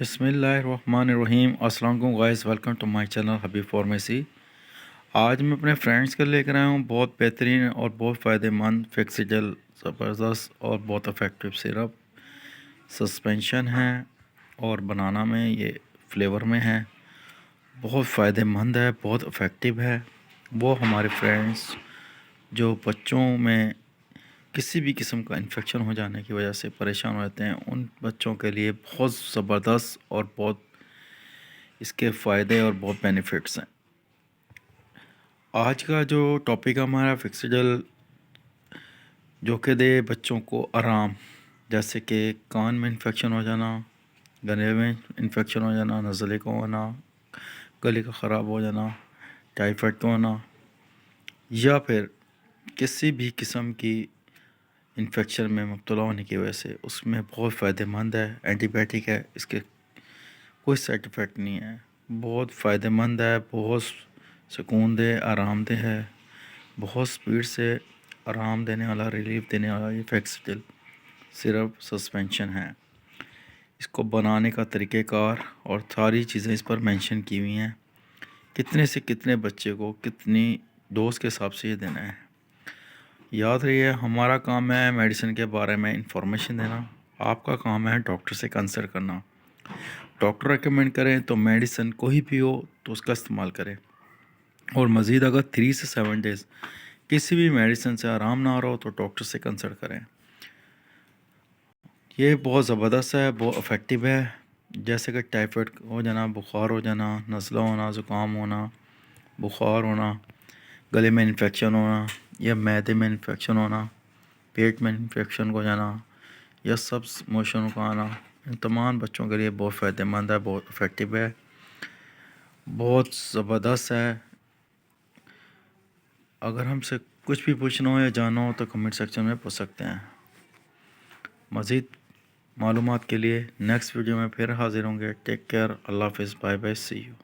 بسم اللہ الرحمن الرحیم۔ السلام علیکم guys, welcome to my channel Habib pharmacy. آج میں اپنے فرینڈس کے لے کر آیا ہوں بہت بہترین اور بہت فائدہ مند فیکسیجل زبردست اور بہت افیکٹو سرپ سسپینشن ہے، اور بنانا میں یہ فلیور میں ہے، بہت فائدہ مند ہے، بہت افیکٹو ہے۔ وہ ہمارے فرینڈس جو بچوں میں کسی بھی قسم کا انفیکشن ہو جانے کی وجہ سے پریشان ہوتے ہیں، ان بچوں کے لیے بہت زبردست اور بہت اس کے فائدے اور بہت بینیفٹس ہیں۔ آج کا جو ٹاپک ہمارا فکسیجل جو کہ دے بچوں کو آرام، جیسے کہ کان میں انفیکشن ہو جانا، گلے میں انفیکشن ہو جانا، نزلے کا ہونا، گلے کا خراب ہو جانا، ٹائیفائڈ کا ہونا، یا پھر کسی بھی قسم کی انفیکشن میں مبتلا ہونے کی وجہ سے اس میں بہت فائدہ مند ہے۔ اینٹی بائیوٹک ہے، اس کے کوئی سائڈ افیکٹ نہیں ہے، بہت فائدہ مند ہے، بہت سکون دہ، آرام دہ ہے، بہت سپیڈ سے آرام دینے والا، ریلیف دینے والا یہ فیکسیجل سرپ سسپینشن ہے۔ اس کو بنانے کا طریقہ کار اور ساری چیزیں اس پر مینشن کی ہوئی ہیں، کتنے سے کتنے بچے کو کتنی ڈوز کے حساب سے یہ دینا ہے۔ یاد رہیے، ہمارا کام ہے میڈیسن کے بارے میں انفارمیشن دینا، آپ کا کام ہے ڈاکٹر سے کنسلٹ کرنا۔ ڈاکٹر ریکمینڈ کریں تو میڈیسن کوئی بھی ہو تو اس کا استعمال کریں، اور مزید اگر 3 سے 7 ڈیز کسی بھی میڈیسن سے آرام نہ آ رہا ہو تو ڈاکٹر سے کنسلٹ کریں۔ یہ بہت زبردست ہے، بہت افیکٹو ہے۔ جیسے کہ ٹائیفائڈ ہو جانا، بخار ہو جانا، نزلہ ہونا، زکام ہونا، بخار ہونا، گلے میں انفیکشن ہونا، یا معدے میں انفیکشن ہونا، پیٹ میں انفیکشن ہو جانا، یا سبز موشن کا آنا، ان تمام بچوں کے لیے بہت فائدہ مند ہے، بہت افیکٹو ہے، بہت زبردست ہے۔ اگر ہم سے کچھ بھی پوچھنا ہو یا جاننا ہو تو کمنٹ سیکشن میں پوچھ سکتے ہیں۔ مزید معلومات کے لیے نیکسٹ ویڈیو میں پھر حاضر ہوں گے۔ ٹیک کیئر، اللہ حافظ، بائے بائے، سی یو۔